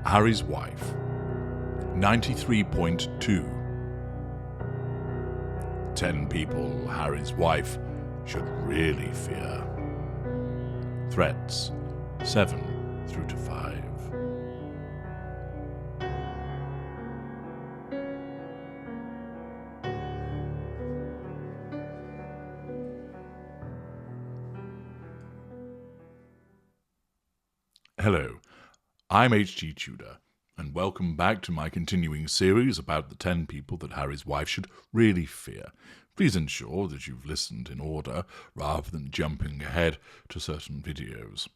Harry's wife. 93.2. 10 people Harry's wife should really fear. Threats 7 through to 5. Hello, I'm H.G. Tudor, and welcome back to my continuing series about the 10 people that Harry's wife should really fear. Please ensure that you've listened in order rather than jumping ahead to certain videos.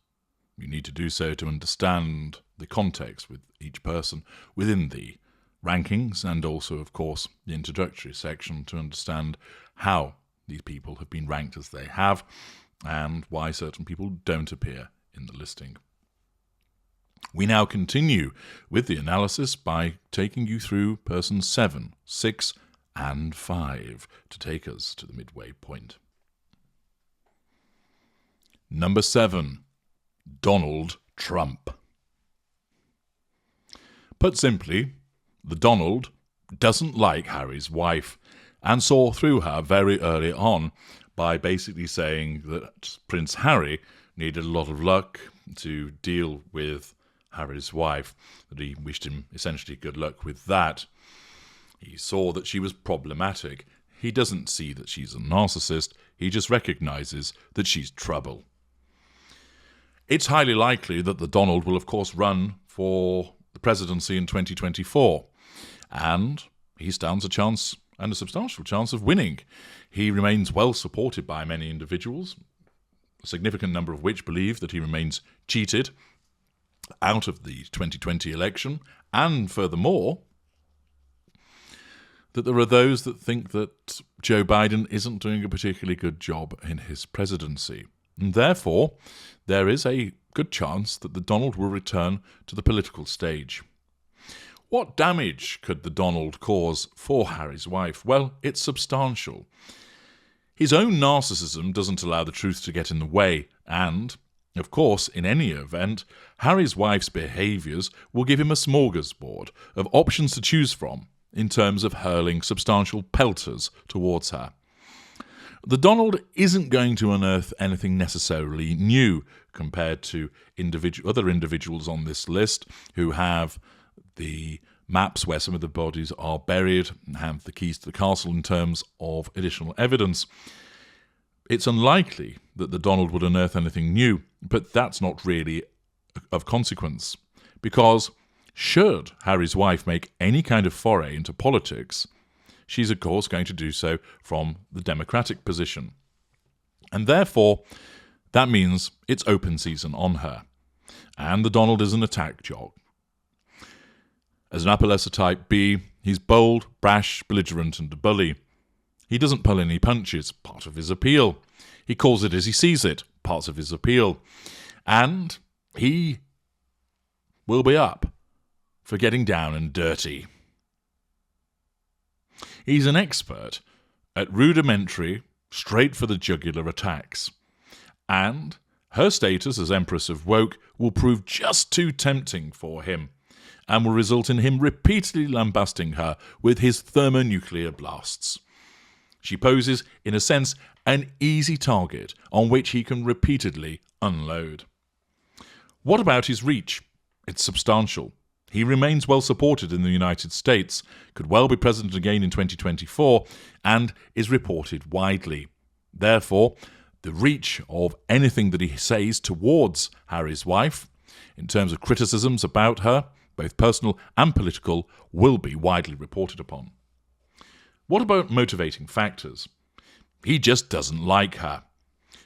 You need to do so to understand the context with each person within the rankings and also, of course, the introductory section to understand how these people have been ranked as they have and why certain people don't appear in the listing. We now continue with the analysis by taking you through persons 7, 6, and 5 to take us to the midway point. Number 7, Donald Trump. Put simply, the Donald doesn't like Harry's wife and saw through her very early on by basically saying that Prince Harry needed a lot of luck to deal with Harry's wife, that he wished him essentially good luck with that. He saw that she was problematic. He doesn't see that she's a narcissist, he just recognises that she's trouble. It's highly likely that the Donald will of course run for the presidency in 2024, and he stands a chance, and a substantial chance, of winning. He remains well supported by many individuals, a significant number of which believe that he remains cheated out of the 2020 election, and furthermore, that there are those that think that Joe Biden isn't doing a particularly good job in his presidency. And therefore, there is a good chance that the Donald will return to the political stage. What damage could the Donald cause for Harry's wife? Well, it's substantial. His own narcissism doesn't allow the truth to get in the way, and of course, in any event, Harry's wife's behaviours will give him a smorgasbord of options to choose from in terms of hurling substantial pelters towards her. The Donald isn't going to unearth anything necessarily new compared to other individuals on this list who have the maps where some of the bodies are buried and have the keys to the castle in terms of additional evidence. It's unlikely that the Donald would unearth anything new, but that's not really of consequence, because should Harry's wife make any kind of foray into politics, she's of course going to do so from the Democratic position. And therefore, that means it's open season on her, and the Donald is an attack dog. As an upper lesser type B, he's bold, brash, belligerent, and a bully. He doesn't pull any punches, part of his appeal. He calls it as he sees it, parts of his appeal. And he will be up for getting down and dirty. He's an expert at rudimentary, straight for the jugular attacks. And her status as Empress of Woke will prove just too tempting for him, and will result in him repeatedly lambasting her with his thermonuclear blasts. She poses, in a sense, an easy target on which he can repeatedly unload. What about his reach? It's substantial. He remains well supported in the United States, could well be president again in 2024, and is reported widely. Therefore, the reach of anything that he says towards Harry's wife, in terms of criticisms about her, both personal and political, will be widely reported upon. What about motivating factors? He just doesn't like her.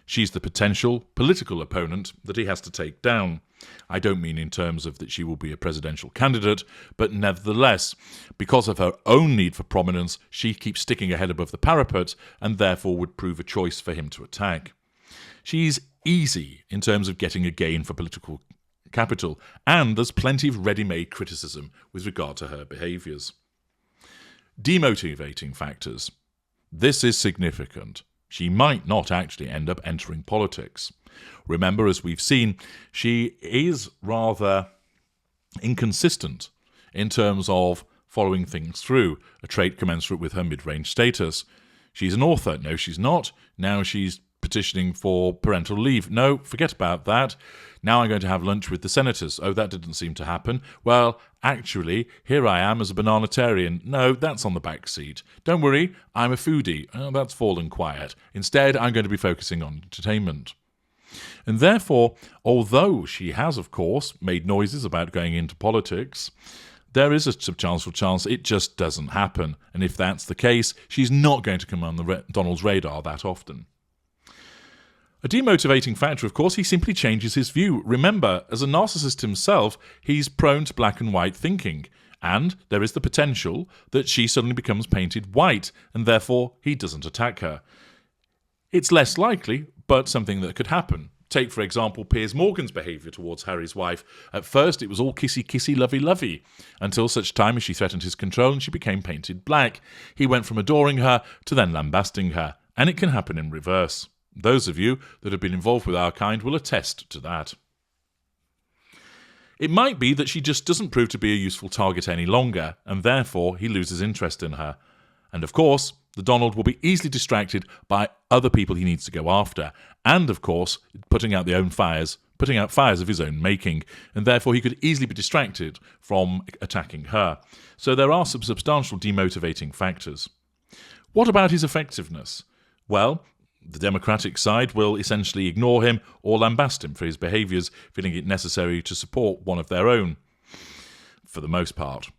She's the potential political opponent that he has to take down. I don't mean in terms of that she will be a presidential candidate, but nevertheless, because of her own need for prominence, she keeps sticking her head above the parapet and therefore would prove a choice for him to attack. She's easy in terms of getting a gain for political capital, and there's plenty of ready-made criticism with regard to her behaviours. Demotivating factors. This is significant. She might not actually end up entering politics. Remember, as we've seen, she is rather inconsistent in terms of following things through, a trait commensurate with her mid-range status. She's an author. No, she's not. Now she's petitioning for parental leave. No, forget about that. Now I'm going to have lunch with the senators. Oh, that didn't seem to happen. Well, actually, here I am as a bananatarian. No, that's on the back seat. Don't worry, I'm a foodie. Oh, that's fallen quiet. Instead, I'm going to be focusing on entertainment. And therefore, although she has, of course, made noises about going into politics, there is a substantial chance it just doesn't happen. And if that's the case, she's not going to come on Donald's radar that often. A demotivating factor, of course, he simply changes his view. Remember, as a narcissist himself, he's prone to black and white thinking, and there is the potential that she suddenly becomes painted white, and therefore he doesn't attack her. It's less likely, but something that could happen. Take, for example, Piers Morgan's behaviour towards Harry's wife. At first, it was all kissy-kissy, lovey-lovey, until such time as she threatened his control and she became painted black. He went from adoring her to then lambasting her, and it can happen in reverse. Those of you that have been involved with our kind will attest to that. It might be that she just doesn't prove to be a useful target any longer, and therefore he loses interest in her. And of course, the Donald will be easily distracted by other people he needs to go after, and of course, putting out fires of his own making, and therefore he could easily be distracted from attacking her. So there are some substantial demotivating factors. What about his effectiveness? Well, the Democratic side will essentially ignore him or lambast him for his behaviours, feeling it necessary to support one of their own, for the most part.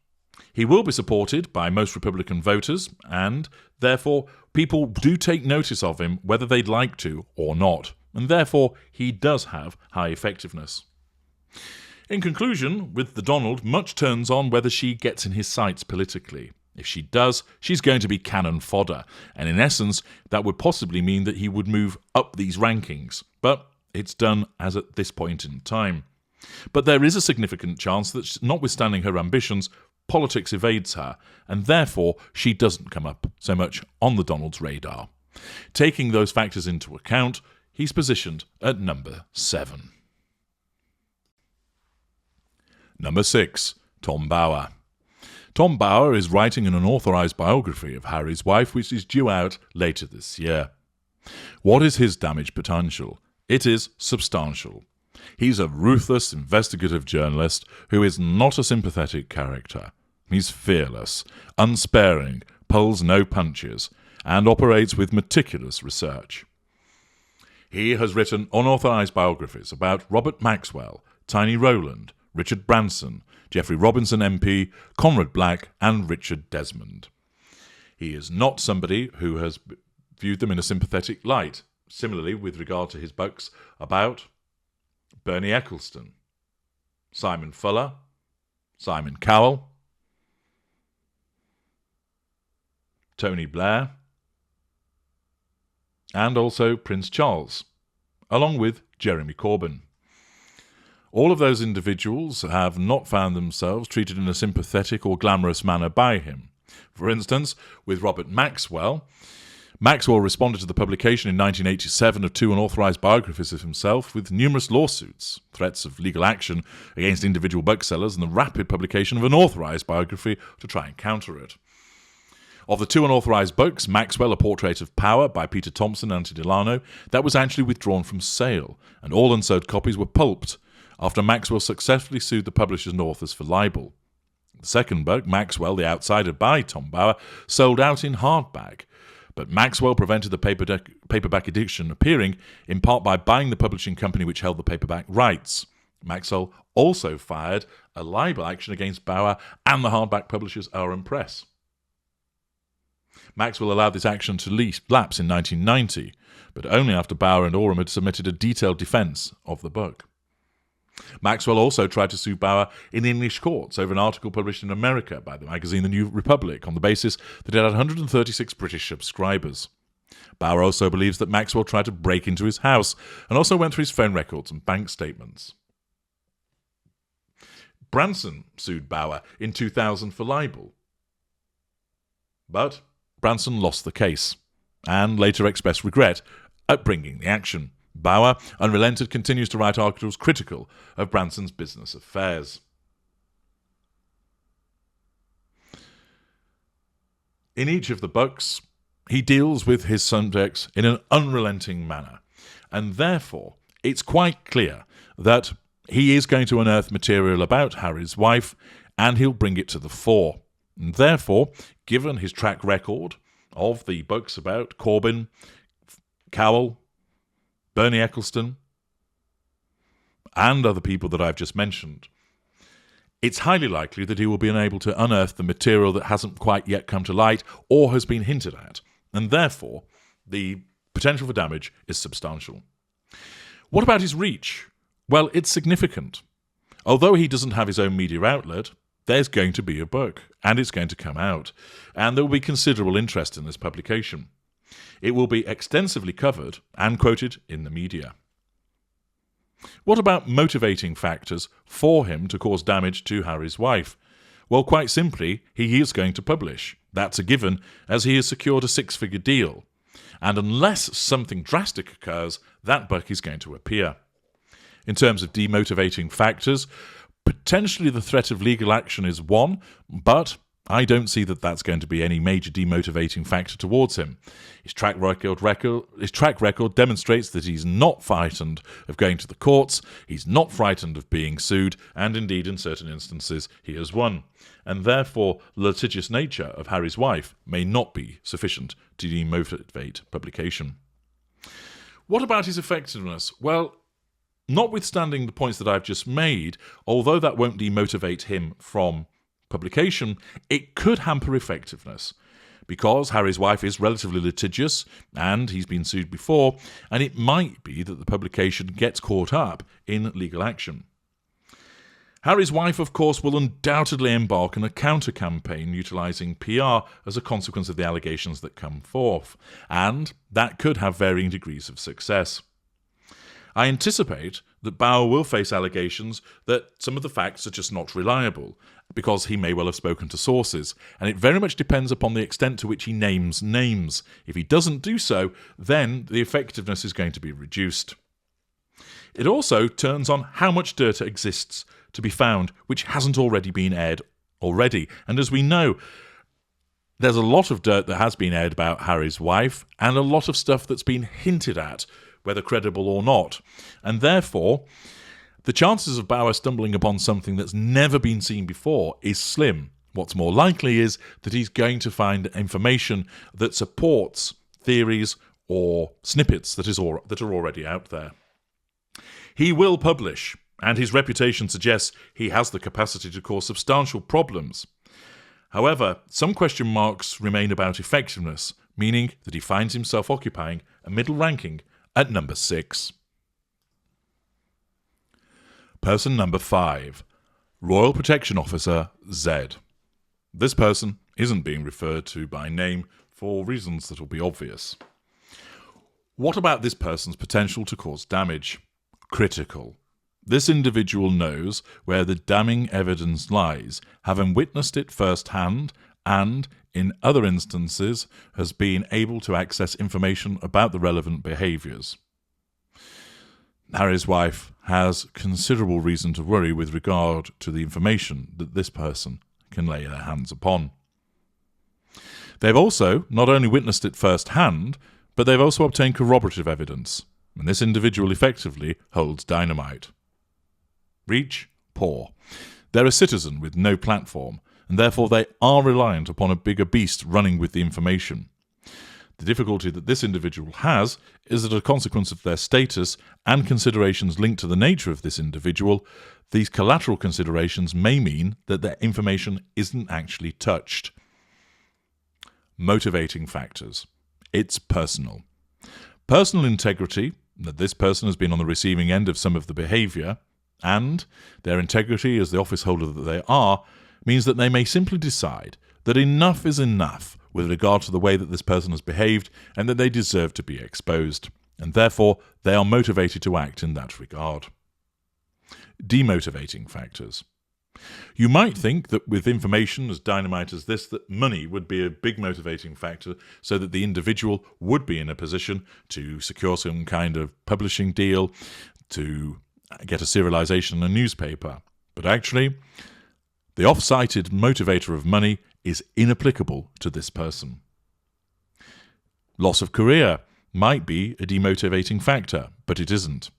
He will be supported by most Republican voters, and therefore people do take notice of him whether they'd like to or not, and therefore he does have high effectiveness. In conclusion, with the Donald, much turns on whether she gets in his sights politically. If she does, she's going to be cannon fodder, and in essence, that would possibly mean that he would move up these rankings, but it's done as at this point in time. But there is a significant chance that, notwithstanding her ambitions, politics evades her, and therefore she doesn't come up so much on the Donald's radar. Taking those factors into account, he's positioned at number 7. Number 6, Tom Bower. Tom Bower is writing an unauthorised biography of Harry's wife, which is due out later this year. What is his damage potential? It is substantial. He's a ruthless investigative journalist who is not a sympathetic character. He's fearless, unsparing, pulls no punches, and operates with meticulous research. He has written unauthorised biographies about Robert Maxwell, Tiny Rowland, Richard Branson, Geoffrey Robinson MP, Conrad Black, and Richard Desmond. He is not somebody who has viewed them in a sympathetic light. Similarly, with regard to his books about Bernie Ecclestone, Simon Fuller, Simon Cowell, Tony Blair, and also Prince Charles, along with Jeremy Corbyn. All of those individuals have not found themselves treated in a sympathetic or glamorous manner by him. For instance, with Robert Maxwell, Maxwell responded to the publication in 1987 of 2 unauthorised biographies of himself with numerous lawsuits, threats of legal action against individual booksellers, and the rapid publication of an authorised biography to try and counter it. Of the 2 unauthorised books, Maxwell, A Portrait of Power by Peter Thompson and Anthony Delano, that was actually withdrawn from sale, and all unsold copies were pulped after Maxwell successfully sued the publishers and authors for libel. The second book, Maxwell, The Outsider by Tom Bower, sold out in hardback, but Maxwell prevented the paperback edition appearing, in part by buying the publishing company which held the paperback rights. Maxwell also fired a libel action against Bower and the hardback publishers Oram Press. Maxwell allowed this action to lapse in 1990, but only after Bower and Oram had submitted a detailed defence of the book. Maxwell also tried to sue Bower in English courts over an article published in America by the magazine The New Republic on the basis that it had 136 British subscribers. Bower also believes that Maxwell tried to break into his house and also went through his phone records and bank statements. Branson sued Bower in 2000 for libel, but Branson lost the case and later expressed regret at bringing the action. Bower, unrelented, continues to write articles critical of Branson's business affairs. In each of the books, he deals with his subjects in an unrelenting manner, and therefore it's quite clear that he is going to unearth material about Harry's wife, and he'll bring it to the fore. And therefore, given his track record of the books about Corbyn, Cowell, Bernie Ecclestone, and other people that I've just mentioned, it's highly likely that he will be unable to unearth the material that hasn't quite yet come to light or has been hinted at, and therefore the potential for damage is substantial. What about his reach? Well, it's significant. Although he doesn't have his own media outlet, there's going to be a book, and it's going to come out, and there will be considerable interest in this publication. It will be extensively covered and quoted in the media. What about motivating factors for him to cause damage to Harry's wife? Well, quite simply, he is going to publish. That's a given, as he has secured a 6-figure deal. And unless something drastic occurs, that book is going to appear. In terms of demotivating factors, potentially the threat of legal action is one, but I don't see that that's going to be any major demotivating factor towards him. His track record demonstrates that he's not frightened of going to the courts, he's not frightened of being sued, and indeed in certain instances he has won. And therefore the litigious nature of Harry's wife may not be sufficient to demotivate publication. What about his effectiveness? Well, notwithstanding the points that I've just made, although that won't demotivate him from publication, it could hamper effectiveness, because Harry's wife is relatively litigious and he's been sued before, and it might be that the publication gets caught up in legal action. Harry's wife, of course, will undoubtedly embark on a counter-campaign utilising PR as a consequence of the allegations that come forth, and that could have varying degrees of success. I anticipate that Bauer will face allegations that some of the facts are just not reliable, because he may well have spoken to sources, and it very much depends upon the extent to which he names names. If he doesn't do so, then the effectiveness is going to be reduced. It also turns on how much dirt exists to be found which hasn't already been aired already, and as we know, there's a lot of dirt that has been aired about Harry's wife, and a lot of stuff that's been hinted at, whether credible or not, and therefore the chances of Bauer stumbling upon something that's never been seen before is slim. What's more likely is that he's going to find information that supports theories or snippets that are already out there. He will publish, and his reputation suggests he has the capacity to cause substantial problems. However, some question marks remain about effectiveness, meaning that he finds himself occupying a middle ranking at number 6. Person number 5, Royal Protection Officer Z. This person isn't being referred to by name for reasons that will be obvious. What about this person's potential to cause damage? Critical. This individual knows where the damning evidence lies, having witnessed it firsthand, and, in other instances, has been able to access information about the relevant behaviours. Harry's wife has considerable reason to worry with regard to the information that this person can lay their hands upon. They've also not only witnessed it firsthand, but they've also obtained corroborative evidence, and this individual effectively holds dynamite. Reach? Poor. They're a citizen with no platform, and therefore they are reliant upon a bigger beast running with the information. The difficulty that this individual has is that as a consequence of their status and considerations linked to the nature of this individual, these collateral considerations may mean that their information isn't actually touched. Motivating factors. It's personal. Personal integrity, that this person has been on the receiving end of some of the behaviour, and their integrity as the office holder that they are, means that they may simply decide that enough is enough with regard to the way that this person has behaved and that they deserve to be exposed, and therefore they are motivated to act in that regard. Demotivating factors. You might think that with information as dynamite as this, that money would be a big motivating factor so that the individual would be in a position to secure some kind of publishing deal, to get a serialization in a newspaper. But actually, the oft-cited motivator of money is inapplicable to this person. Loss of career might be a demotivating factor, but it isn't.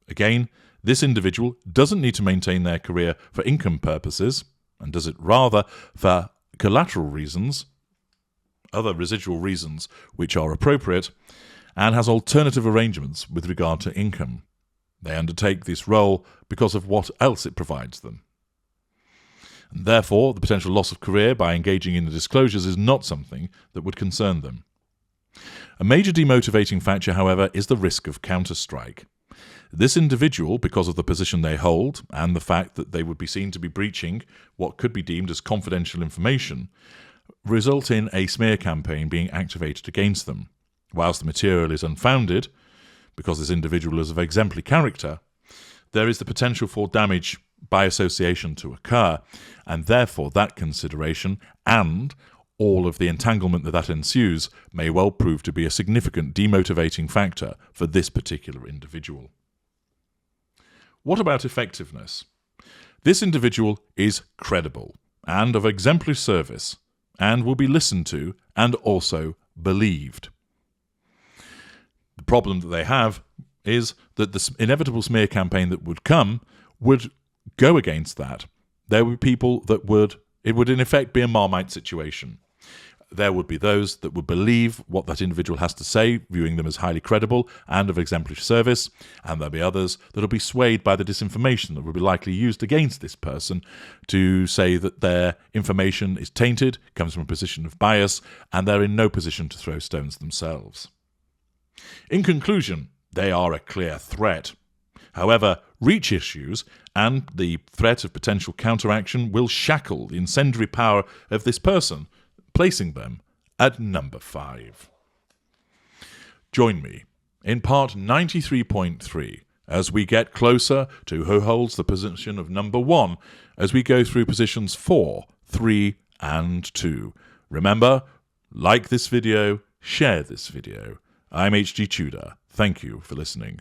Again, this individual doesn't need to maintain their career for income purposes, and does it rather for collateral reasons, other residual reasons which are appropriate, and has alternative arrangements with regard to income. They undertake this role because of what else it provides them. And therefore, the potential loss of career by engaging in the disclosures is not something that would concern them. A major demotivating factor, however, is the risk of counterstrike. This individual, because of the position they hold and the fact that they would be seen to be breaching what could be deemed as confidential information, result in a smear campaign being activated against them. Whilst the material is unfounded, because this individual is of exemplary character, there is the potential for damage by association to occur, and therefore that consideration and all of the entanglement that ensues may well prove to be a significant demotivating factor for this particular individual. What about effectiveness? This individual is credible and of exemplary service and will be listened to and also believed. The problem that they have is that the inevitable smear campaign that would come would go against that. There would be people that it would in effect be a Marmite situation. There would be those that would believe what that individual has to say, viewing them as highly credible and of exemplary service, and there'll be others that will be swayed by the disinformation that will be likely used against this person to say that their information is tainted, comes from a position of bias, and they're in no position to throw stones themselves. In conclusion, they are a clear threat. However, reach issues and the threat of potential counteraction will shackle the incendiary power of this person, placing them at number 5. Join me in part 93.3 as we get closer to who holds the position of number 1 as we go through positions 4, 3 and 2. Remember, like this video, share this video. I'm HG Tudor. Thank you for listening.